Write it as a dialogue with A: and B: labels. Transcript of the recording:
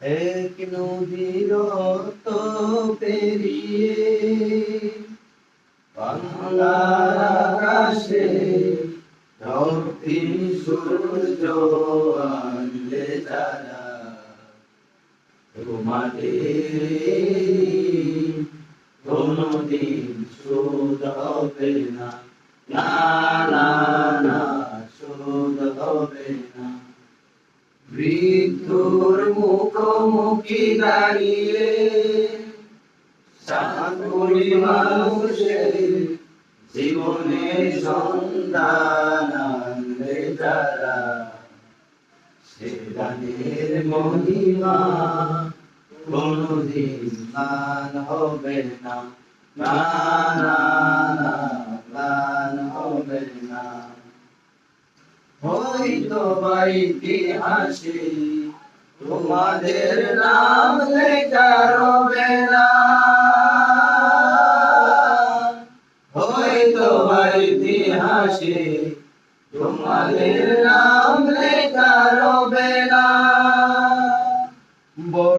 A: এক নদীর তো পেরিয়ে বাংলার আকাশে রক্তিম সূর্য আনলে যারা তোমাদের কোনদিন শোধ হবে না, না না না শোধ হবে না। মৃত্যুর মুখোমুখি দাঁড়িয়ে সাতগুলি মানুষের জীবনের সন্ধান আনলে যারা, সে গানের মহিমা কোনদিন ম্লান হবে না, না না না ম্লান হবে না। হয়তো বা ইতিহাসে তোমাদের নাম লেখা রবে না, হয়তো বা ইতিহাসে তোমাদের নাম